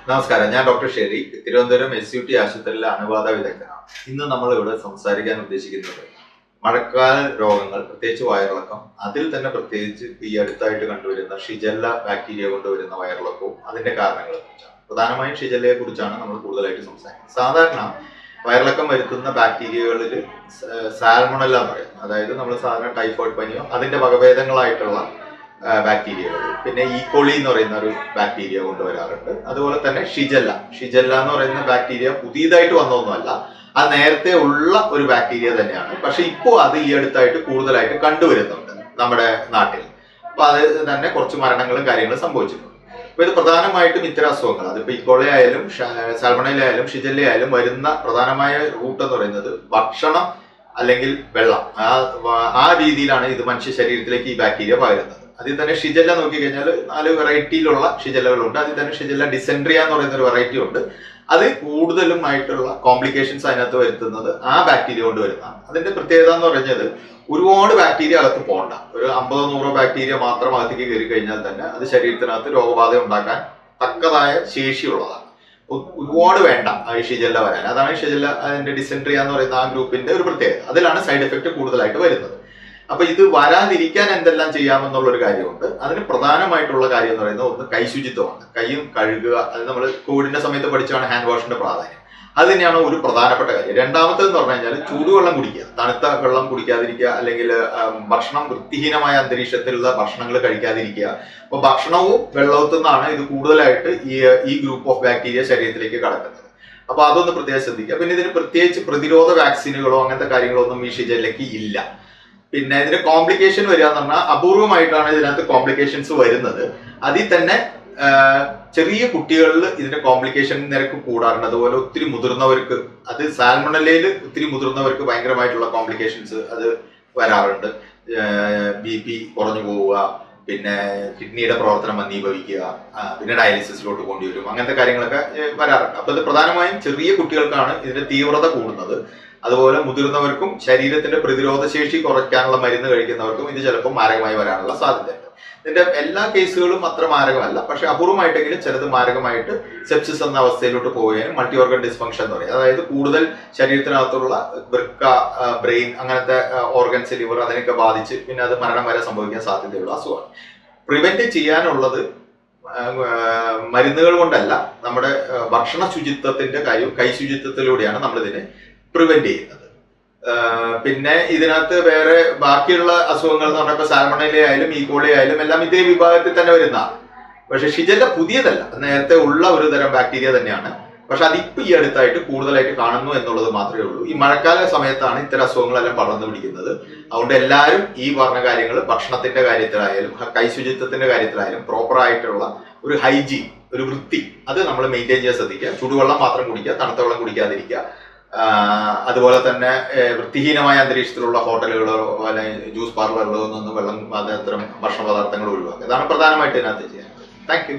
നമസ്കാരം, ഞാൻ doctor Shareeq, Thiruvananthapuram SUT ആശുപത്രിയിലെ അണുബാധ വിദഗ്ധനാണ്. ഇന്ന് നമ്മൾ ഇവിടെ സംസാരിക്കാൻ ഉദ്ദേശിക്കുന്നത് മഴക്കാല രോഗങ്ങൾ, പ്രത്യേകിച്ച് വയറിളക്കം, അതിൽ തന്നെ പ്രത്യേകിച്ച് ഈ അടുത്തായിട്ട് കണ്ടുവരുന്ന ഷിജല്ല ബാക്ടീരിയ കൊണ്ടുവരുന്ന വയറിളക്കവും അതിന്റെ കാരണങ്ങളെ കുറിച്ചാണ്. പ്രധാനമായും ഷിജല്ലയെ കുറിച്ചാണ് നമ്മൾ കൂടുതലായിട്ട് സംസാരിക്കുന്നത്. സാധാരണ വയറിളക്കം വരുത്തുന്ന ബാക്ടീരിയകളിൽ സാൽമണല്ല എന്ന് പറയും. അതായത് നമ്മൾ സാധാരണ ടൈഫോയിഡ് പനിയോ അതിന്റെ വകഭേദങ്ങളായിട്ടുള്ള ബാക്ടീരിയകൾ, പിന്നെ ഈക്കോളി എന്ന് പറയുന്ന ഒരു ബാക്ടീരിയ കൊണ്ടുവരാറുണ്ട്. അതുപോലെ തന്നെ ഷിജല്ല എന്ന് പറയുന്ന ബാക്ടീരിയ പുതിയതായിട്ട് വന്നൊന്നുമല്ല, അത് നേരത്തെ ഉള്ള ഒരു ബാക്ടീരിയ തന്നെയാണ്. പക്ഷെ ഇപ്പോൾ അത് ഈ അടുത്തായിട്ട് കൂടുതലായിട്ട് കണ്ടുവരുന്നുണ്ട് നമ്മുടെ നാട്ടിൽ. അപ്പൊ അത് തന്നെ കുറച്ച് മരണങ്ങളും കാര്യങ്ങളും സംഭവിച്ചിട്ടുണ്ട്. അപ്പൊ ഇത് പ്രധാനമായിട്ടും ഇത്തരം അസുഖങ്ങൾ, അതിപ്പോ ഈക്കോളി ആയാലും സാൽമണല ആയാലും ഷിജല്ല ആയാലും വരുന്ന പ്രധാനമായ റൂട്ട് എന്ന് പറയുന്നത് ഭക്ഷണം അല്ലെങ്കിൽ വെള്ളം. ആ രീതിയിലാണ് ഇത് മനുഷ്യ ശരീരത്തിലേക്ക് ഈ ബാക്ടീരിയ പകരുന്നത്. അതിൽ തന്നെ ഷിജല്ല നോക്കിക്കഴിഞ്ഞാൽ 4 വെറൈറ്റിയിലുള്ള ഷിജല്ലകളുണ്ട്. അതിൽ തന്നെ ഷിജല്ല ഡിസെൻട്രിയ എന്ന് പറയുന്ന ഒരു വെറൈറ്റി ഉണ്ട്. അത് കൂടുതലും ആയിട്ടുള്ള കോംപ്ലിക്കേഷൻസ് അതിനകത്ത് വരുത്തുന്നത് ആ ബാക്ടീരിയ കൊണ്ട് വരുന്നതാണ്. അതിന്റെ പ്രത്യേകത എന്ന് പറഞ്ഞത് ഒരുപാട് ബാക്ടീരിയ അകത്ത് പോകണ്ട, ഒരു 50-100 ബാക്ടീരിയ മാത്രം അകത്തേക്ക് കയറി കഴിഞ്ഞാൽ തന്നെ അത് ശരീരത്തിനകത്ത് രോഗബാധ ഉണ്ടാക്കാൻ തക്കതായ ശേഷിയുള്ളതാണ്. ഒരുപാട് വേണ്ട ഈ ഷിജല്ല വരാൻ. അതാണ് ഷിജല്ല അതിന്റെ ഡിസെൻട്രിയ എന്ന് പറയുന്ന ആ ഗ്രൂപ്പിന്റെ ഒരു പ്രത്യേകത. അതിലാണ് സൈഡ് എഫക്ട് കൂടുതലായിട്ട് വരുന്നത്. അപ്പൊ ഇത് വരാതിരിക്കാൻ എന്തെല്ലാം ചെയ്യാമെന്നുള്ള ഒരു കാര്യമുണ്ട്. അതിന് പ്രധാനമായിട്ടുള്ള കാര്യം എന്ന് പറയുന്നത് ഒന്ന് കൈശുചിത്വമാണ്. കൈയും കഴുകുക. അത് നമ്മൾ കോവിഡിന്റെ സമയത്ത് പഠിച്ചാണ് ഹാൻഡ് വാഷിന്റെ പ്രാധാന്യം. അത് തന്നെയാണ് ഒരു പ്രധാനപ്പെട്ട കാര്യം. രണ്ടാമത്തേന്ന് പറഞ്ഞു കഴിഞ്ഞാൽ ചൂടുവെള്ളം കുടിക്കുക, തണുത്ത വെള്ളം കുടിക്കാതിരിക്കുക, അല്ലെങ്കിൽ ഭക്ഷണം വൃത്തിഹീനമായ അന്തരീക്ഷത്തിലുള്ള ഭക്ഷണങ്ങൾ കഴിക്കാതിരിക്കുക. അപ്പൊ ഭക്ഷണവും വെള്ളത്തിൽ നിന്നാണ് ഇത് കൂടുതലായിട്ട് ഈ ഗ്രൂപ്പ് ഓഫ് ബാക്ടീരിയ ശരീരത്തിലേക്ക് കടക്കുന്നത്. അപ്പൊ അതൊന്ന് പ്രത്യേകം ശ്രദ്ധിക്കുക. പിന്നെ ഇതിന് പ്രത്യേകിച്ച് പ്രതിരോധ വാക്സിനുകളോ അങ്ങനത്തെ കാര്യങ്ങളോ ഒന്നും ഈ ഷിജല്ലയ്ക്ക് ഇല്ല. പിന്നെ ഇതിന്റെ കോംപ്ലിക്കേഷൻ വരിക എന്ന് പറഞ്ഞാൽ അപൂർവമായിട്ടാണ് ഇതിനകത്ത് കോംപ്ലിക്കേഷൻസ് വരുന്നത്. അതിൽ തന്നെ ചെറിയ കുട്ടികളിൽ ഇതിന്റെ കോംപ്ലിക്കേഷൻ നിരക്ക് കൂടാറുണ്ട്. അതുപോലെ ഒത്തിരി മുതിർന്നവർക്ക്, അത് സാൽമണലയിൽ ഒത്തിരി മുതിർന്നവർക്ക് ഭയങ്കരമായിട്ടുള്ള കോംപ്ലിക്കേഷൻസ് അത് വരാറുണ്ട്. BP കുറഞ്ഞു പോവുക, പിന്നെ കിഡ്നിയുടെ പ്രവർത്തനം മന്ദീഭവിക്കുക, പിന്നെ ഡയാലിസിസിലോട്ട് കൊണ്ടുവരും, അങ്ങനത്തെ കാര്യങ്ങളൊക്കെ വരാറുണ്ട്. അപ്പൊ ഇത് പ്രധാനമായും ചെറിയ കുട്ടികൾക്കാണ് ഇതിന്റെ തീവ്രത കൂടുന്നത്. അതുപോലെ മുതിർന്നവർക്കും ശരീരത്തിന്റെ പ്രതിരോധ ശേഷി കുറയ്ക്കാനുള്ള മരുന്ന് കഴിക്കുന്നവർക്കും ഇത് ചിലപ്പോൾ മാരകമായി വരാനുള്ള സാധ്യതയുണ്ട്. ഇതിന്റെ എല്ലാ കേസുകളും അത്ര മാരകമല്ല, പക്ഷെ അപൂർവമായിട്ടെങ്കിലും ചിലത് മാരകമായിട്ട് സെപ്സിസ് എന്ന അവസ്ഥയിലോട്ട് പോവുകയും മൾട്ടി ഓർഗൻ ഡിസ്ഫങ്ഷൻ എന്ന് പറയും. അതായത് കൂടുതൽ ശരീരത്തിനകത്തുള്ള വൃക്ക, ബ്രെയിൻ, അങ്ങനത്തെ ഓർഗൻസ്, ലിവർ, അതിനൊക്കെ ബാധിച്ച് പിന്നെ അത് മരണം വരെ സംഭവിക്കാൻ സാധ്യതയുള്ള അസുഖമാണ്. പ്രിവെന്റ് ചെയ്യാനുള്ളത് മരുന്നുകൾ കൊണ്ടല്ല, നമ്മുടെ ഭക്ഷണ ശുചിത്വത്തിന്റെ കാര്യം, കൈ ശുചിത്വത്തിലൂടെയാണ് നമ്മളിതിനെ പ്രിവെന്റ് ചെയ്യുന്നത്. പിന്നെ ഇതിനകത്ത് വേറെ ബാക്കിയുള്ള അസുഖങ്ങൾ എന്ന് പറഞ്ഞപ്പോൾ സാൽമണല ആയാലും ഈക്കോളി ആയാലും എല്ലാം ഇതേ വിഭാഗത്തിൽ തന്നെ വരുന്നതാണ്. പക്ഷെ ഷിജല്ല പുതിയതല്ല, നേരത്തെ ഉള്ള ഒരു തരം ബാക്ടീരിയ തന്നെയാണ്. പക്ഷെ അതിപ്പോ ഈ അടുത്തായിട്ട് കൂടുതലായിട്ട് കാണുന്നു എന്നുള്ളത് മാത്രമേ ഉള്ളൂ. ഈ മഴക്കാല സമയത്താണ് ഇത്തരം അസുഖങ്ങളെല്ലാം പടർന്നു പിടിക്കുന്നത്. അതുകൊണ്ട് എല്ലാവരും ഈ പറഞ്ഞ കാര്യങ്ങൾ, ഭക്ഷണത്തിന്റെ കാര്യത്തിലായാലും കൈ ശുചിത്വത്തിന്റെ കാര്യത്തിലായാലും പ്രോപ്പർ ആയിട്ടുള്ള ഒരു ഹൈജീൻ, ഒരു വൃത്തി, അത് നമ്മൾ മെയിൻറ്റെയിൻ ചെയ്യാൻ ശ്രദ്ധിക്കുക. ചുടുവെള്ളം മാത്രം കുടിക്കുക, തണുത്ത വെള്ളം കുടിക്കാതിരിക്കുക. അതുപോലെ തന്നെ വൃത്തിഹീനമായ അന്തരീക്ഷത്തിലുള്ള ഹോട്ടലുകളോ അല്ലെങ്കിൽ ജ്യൂസ് പാർലറുകളോ ഒന്നും വെള്ളം, അത്തരം ഭക്ഷണ പദാർത്ഥങ്ങൾ ഒഴിവാക്കുക. ഇതാണ് പ്രധാനമായിട്ട് ഇതിനകത്ത് ചെയ്യാൻ. Thank you.